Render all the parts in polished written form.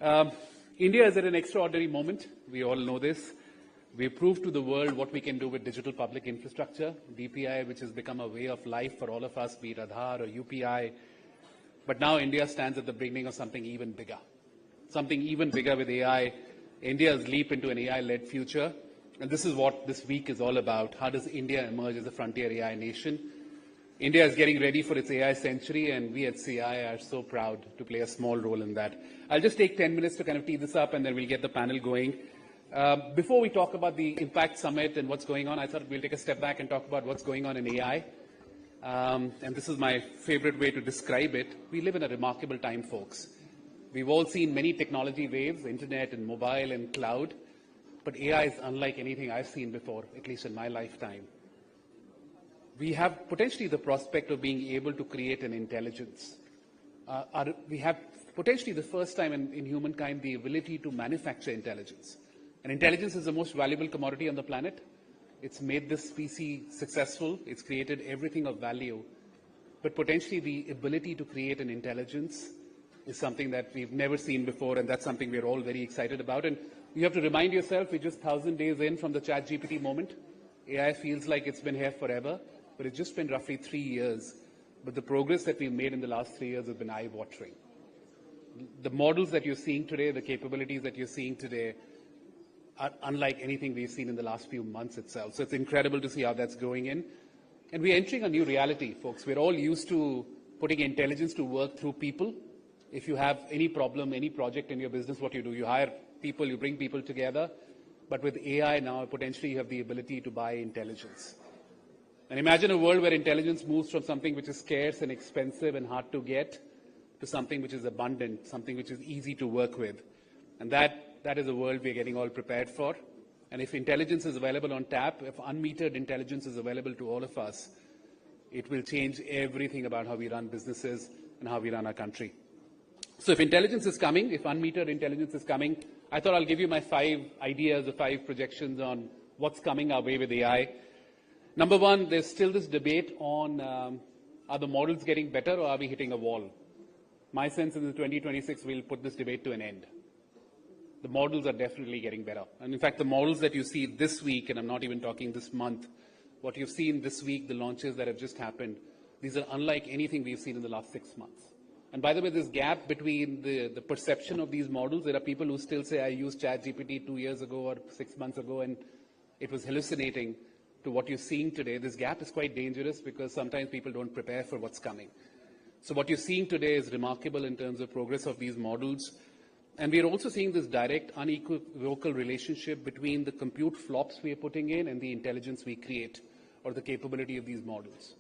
Um, India is at an extraordinary moment. We all know this. We proved to the world what we can do with digital public infrastructure, DPI, which has become a way of life for all of us, be it Aadhaar or UPI. But now India stands at the beginning of something even bigger with AI, India's leap into an AI-led future. And this is what this week is all about. How does India emerge as a frontier AI nation? India is getting ready for its AI century, and we at CI are so proud to play a small role in that. I'll just take 10 minutes to kind of tee this up, and then we'll get the panel going. Before we talk about the Impact Summit and what's going on, I thought we'll take a step back and talk about what's going on in AI. And this is my favorite way to describe it. We live in a remarkable time, folks. We've all seen many technology waves, internet and mobile and cloud, but AI is unlike anything I've seen before, at least in my lifetime. We have potentially the prospect of being able to create an intelligence. We have potentially the first time in humankind the ability to manufacture intelligence. And intelligence is the most valuable commodity on the planet. It's made this species successful. It's created everything of value. But potentially the ability to create an intelligence is something that we've never seen before, and that's something we're all very excited about. And you have to remind yourself, we're just 1,000 days in from the ChatGPT moment. AI feels like it's been here forever, but it's just been roughly 3 years. But the progress that we've made in the last 3 years has been eye-watering. The models that you're seeing today, the capabilities that you're seeing today, are unlike anything we've seen in the last few months itself. So it's incredible to see how that's going in. And we're entering a new reality, folks. We're all used to putting intelligence to work through people. If you have any problem, any project in your business, what you do, you hire people, you bring people together. But with AI now, potentially you have the ability to buy intelligence. And imagine a world where intelligence moves from something which is scarce and expensive and hard to get to something which is abundant, something which is easy to work with. And that is a world we're getting all prepared for. And if intelligence is available on tap, if unmetered intelligence is available to all of us, it will change everything about how we run businesses and how we run our country. So if intelligence is coming, if unmetered intelligence is coming, I thought I'll give you my 5 ideas or 5 projections on what's coming our way with AI. Number one, there's still this debate on are the models getting better or are we hitting a wall? My sense is in 2026 we'll put this debate to an end. The models are definitely getting better. And in fact, the models that you see this week, and I'm not even talking this month, what you've seen this week, the launches that have just happened, these are unlike anything we've seen in the last 6 months. And by the way, this gap between the perception of these models, there are people who still say, I used ChatGPT 2 years ago or 6 months ago, and it was hallucinating, to what you're seeing today. This gap is quite dangerous because sometimes people don't prepare for what's coming. So what you're seeing today is remarkable in terms of progress of these models. And we're also seeing this direct, unequivocal relationship between the compute flops we are putting in and the intelligence we create, or the capability of these models.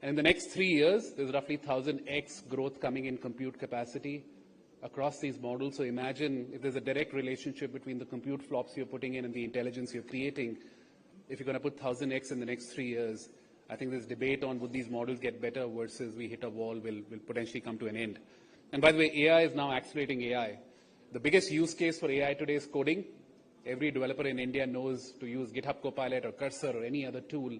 And in the next 3 years, there's roughly 1,000x growth coming in compute capacity across these models. So imagine if there's a direct relationship between the compute flops you're putting in and the intelligence you're creating. If you're going to put 1,000x in the next 3 years, I think this debate on would these models get better versus we hit a wall will potentially come to an end. And by the way, AI is now accelerating AI. The biggest use case for AI today is coding. Every developer in India knows to use GitHub Copilot or Cursor or any other tool.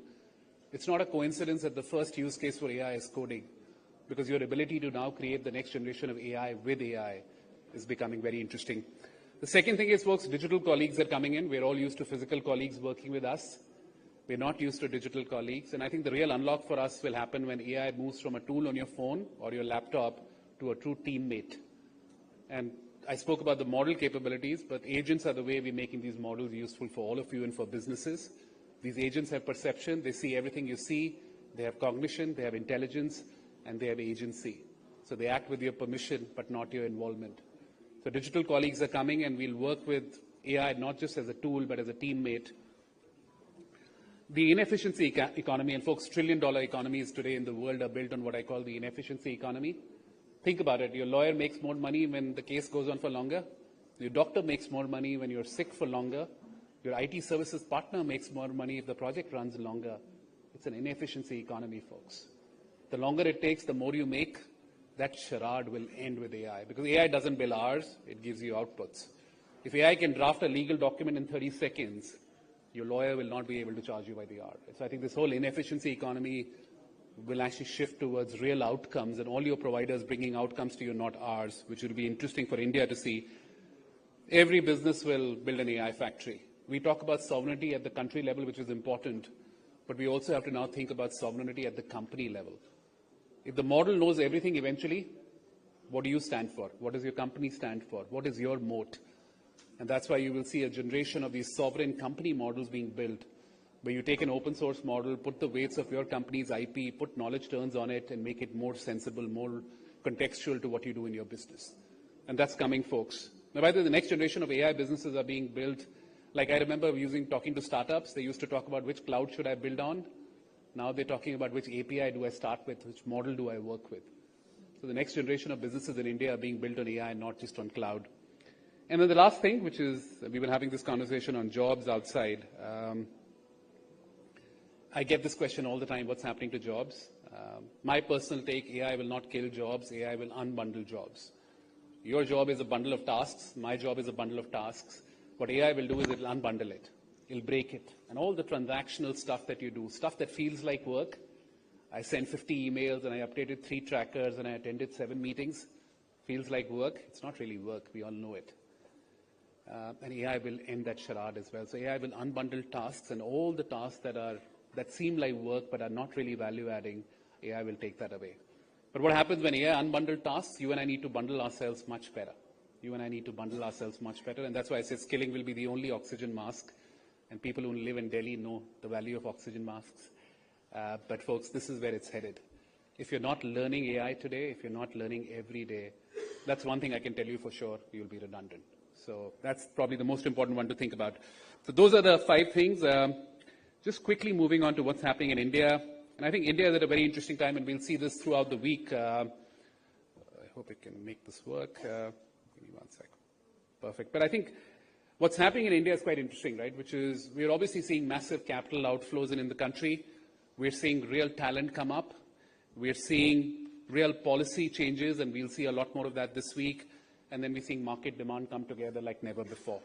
It's not a coincidence that the first use case for AI is coding, because your ability to now create the next generation of AI with AI is becoming very interesting. The second thing is, folks, digital colleagues are coming in. We're all used to physical colleagues working with us. We're not used to digital colleagues. And I think the real unlock for us will happen when AI moves from a tool on your phone or your laptop to a true teammate. And I spoke about the model capabilities, but agents are the way we're making these models useful for all of you and for businesses. These agents have perception. They see everything you see. They have cognition. They have intelligence. And they have agency. So they act with your permission, but not your involvement. So digital colleagues are coming, and we'll work with AI not just as a tool, but as a teammate. The inefficiency economy, and folks, trillion-dollar economies today in the world are built on what I call the inefficiency economy. Think about it. Your lawyer makes more money when the case goes on for longer. Your doctor makes more money when you're sick for longer. Your IT services partner makes more money if the project runs longer. It's an inefficiency economy, folks. The longer it takes, the more you make. That charade will end with AI, because AI doesn't bill hours, it gives you outputs. If AI can draft a legal document in 30 seconds, your lawyer will not be able to charge you by the hour. So I think this whole inefficiency economy will actually shift towards real outcomes, and all your providers bringing outcomes to you, not ours, which will be interesting for India to see. every business will build an AI factory. We talk about sovereignty at the country level, which is important, but we also have to now think about sovereignty at the company level. If the model knows everything eventually, what do you stand for? What does your company stand for? What is your moat? And that's why you will see a generation of these sovereign company models being built, where you take an open source model, put the weights of your company's IP, put knowledge turns on it, and make it more sensible, more contextual to what you do in your business. And that's coming, folks. Now, by the way, the next generation of AI businesses are being built. Like I remember talking to startups, they used to talk about which cloud should I build on. Now they're talking about which API do I start with, which model do I work with. So the next generation of businesses in India are being built on AI, not just on cloud. And then the last thing, which is, we've been having this conversation on jobs outside. I get this question all the time, what's happening to jobs? My personal take, AI will not kill jobs, AI will unbundle jobs. Your job is a bundle of tasks, my job is a bundle of tasks. What AI will do is it'll unbundle it, it'll break it. And all the transactional stuff that you do, stuff that feels like work, I sent 50 emails and I updated 3 trackers and I attended 7 meetings, feels like work, it's not really work, we all know it. And AI will end that charade as well. So AI will unbundle tasks, and all the tasks that seem like work but are not really value adding, AI will take that away. But what happens when AI unbundle tasks? You and I need to bundle ourselves much better. You and I need to bundle ourselves much better, and that's why I say skilling will be the only oxygen mask, and people who live in Delhi know the value of oxygen masks. But folks, this is where it's headed. If you're not learning AI today, if you're not learning every day, that's one thing I can tell you for sure, you'll be redundant. So that's probably the most important one to think about. So those are the 5 things. Just quickly moving on to what's happening in India. And I think India is at a very interesting time, and we'll see this throughout the week. I hope it can make this work. Give me one sec. Perfect. But I think what's happening in India is quite interesting, right? Which is, we're obviously seeing massive capital outflows in the country. We're seeing real talent come up. We're seeing real policy changes, and we'll see a lot more of that this week. And then we're seeing market demand come together like never before.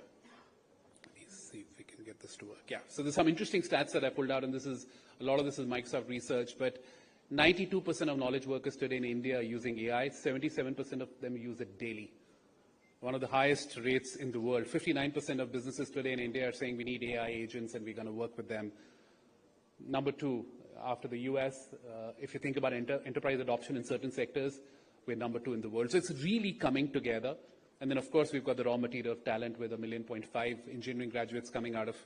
Let me see if we can get this to work. Yeah, so there's some interesting stats that I pulled out, and a lot of this is Microsoft research, but 92% of knowledge workers today in India are using AI. 77% of them use it daily. One of the highest rates in the world. 59% of businesses today in India are saying we need AI agents and we're going to work with them. Number 2, after the US, if you think about enterprise adoption in certain sectors, we're number 2 in the world. So it's really coming together. And then, of course, we've got the raw material of talent with 1.5 million engineering graduates coming out of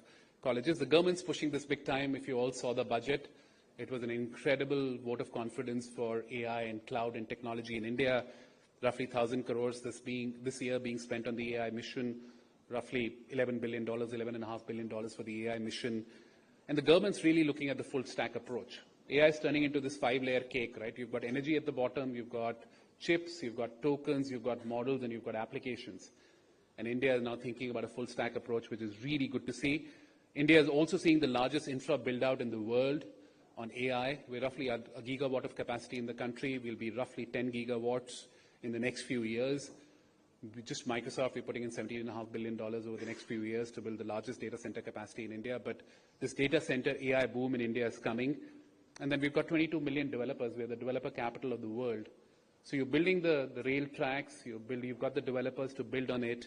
colleges. The government's pushing this big time. If you all saw the budget, it was an incredible vote of confidence for AI and cloud and technology in India. Roughly 1,000 crores this year being spent on the AI mission, roughly $11 billion, $11.5 billion for the AI mission. And the government's really looking at the full stack approach. AI is turning into this 5-layer cake, right? You've got energy at the bottom, you've got chips, you've got tokens, you've got models, and you've got applications. And India is now thinking about a full stack approach, which is really good to see. India is also seeing the largest infra build out in the world on AI. We're roughly at a gigawatt of capacity in the country. We'll be roughly 10 gigawatts in the next few years. Just Microsoft, we're putting in $17.5 billion over the next few years to build the largest data center capacity in India. But this data center AI boom in India is coming. And then we've got 22 million developers. We're the developer capital of the world. So you're building the rail tracks, you've got the developers to build on it.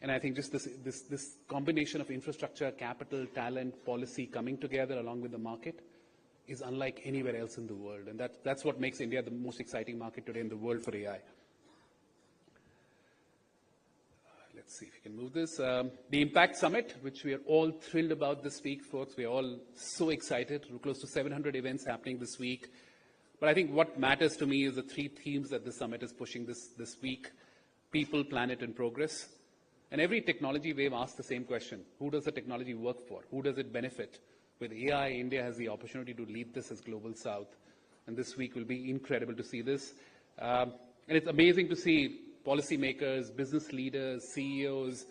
And I think just this combination of infrastructure, capital, talent, policy coming together along with the market is unlike anywhere else in the world. And that's what makes India the most exciting market today in the world for AI. Let's see if we can move this. The Impact Summit, which we are all thrilled about this week, folks. We're all so excited. We're close to 700 events happening this week. But I think what matters to me is the 3 themes that the summit is pushing this week: people, planet, and progress. And every technology wave asks the same question. Who does the technology work for? Who does it benefit? With AI, India has the opportunity to lead this as Global South. And this week will be incredible to see this. And it's amazing to see policymakers, business leaders, CEOs,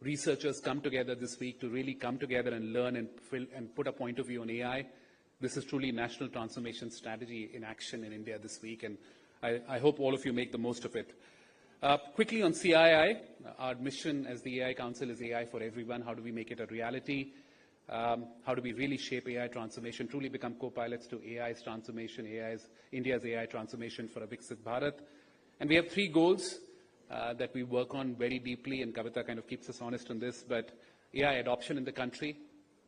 researchers come together this week to really come together and learn and put a point of view on AI. This is truly national transformation strategy in action in India this week, and I hope all of you make the most of it. Quickly on CII, our mission as the AI Council is AI for everyone. How do we make it a reality? How do we really shape AI transformation, truly become co-pilots to AI's transformation, India's AI transformation for a Viksit Bharat? And we have 3 goals. that we work on very deeply, and Kavita kind of keeps us honest on this, but AI adoption in the country,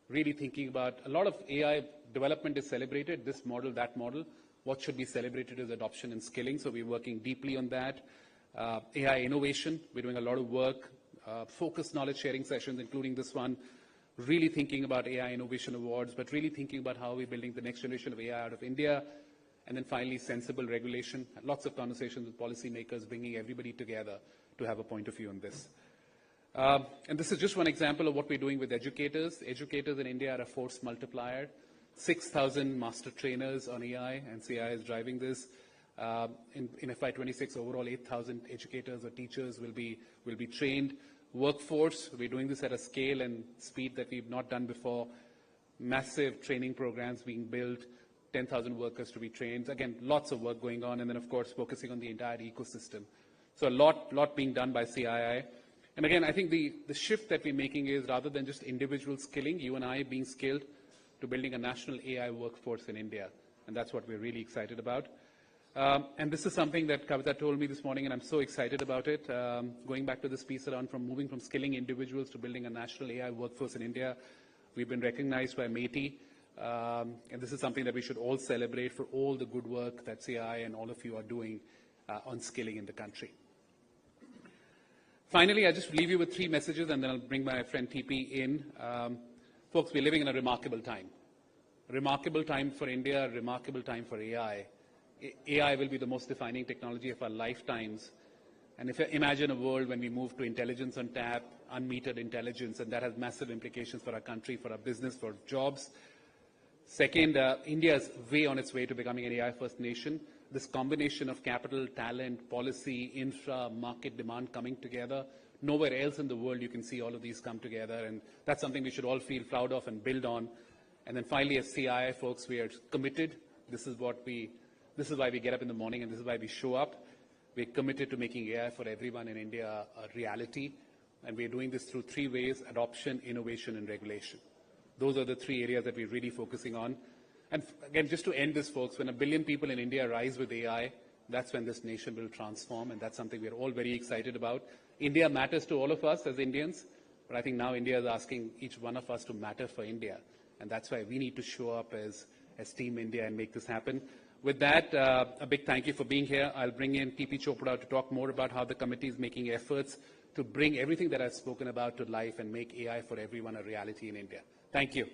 really thinking about a lot of AI development is celebrated, this model, that model. What should be celebrated is adoption and skilling, so we're working deeply on that. AI innovation, we're doing a lot of work, focused knowledge sharing sessions, including this one, really thinking about AI Innovation Awards, but really thinking about how we're building the next generation of AI out of India. And then finally, sensible regulation. Lots of conversations with policymakers, bringing everybody together to have a point of view on this. And this is just one example of what we're doing with educators. Educators in India are a force multiplier. 6,000 master trainers on AI, and CI is driving this. In FY26, overall 8,000 educators or teachers will be trained. Workforce, we're doing this at a scale and speed that we've not done before. Massive training programs being built, 10,000 workers to be trained. Again, lots of work going on, and then of course focusing on the entire ecosystem. So a lot being done by CII. And again, I think the shift that we're making is rather than just individual skilling, you and I being skilled, to building a national AI workforce in India. And that's what we're really excited about. And this is something that Kavita told me this morning, and I'm so excited about it. Going back to this piece around moving from skilling individuals to building a national AI workforce in India, we've been recognized by METI, and this is something that we should all celebrate for all the good work that CI and all of you are doing on skilling in the country. Finally, I just leave you with 3 messages, and then I'll bring my friend TP in. Folks, we're living in a remarkable time. Remarkable time for India, remarkable time for AI. AI will be the most defining technology of our lifetimes. And if you imagine a world when we move to intelligence on tap, unmetered intelligence, and that has massive implications for our country, for our business, for jobs. Second, India is way on its way to becoming an AI-first nation. This combination of capital, talent, policy, infra, market demand coming together, nowhere else in the world you can see all of these come together, and that's something we should all feel proud of and build on. And then finally, as CII folks, we are committed. This is why we get up in the morning, and this is why we show up. We're committed to making AI for everyone in India a reality, and we're doing this through 3 ways: adoption, innovation, and regulation. Those are the 3 areas that we're really focusing on. And again, just to end this, folks, when 1 billion people in India rise with AI, that's when this nation will transform, and that's something we're all very excited about. India matters to all of us as Indians, but I think now India is asking each one of us to matter for India, and that's why we need to show up as Team India and make this happen. With that, a big thank you for being here. I'll bring in TP Chopra to talk more about how the committee is making efforts to bring everything that I've spoken about to life and make AI for everyone a reality in India. Thank you.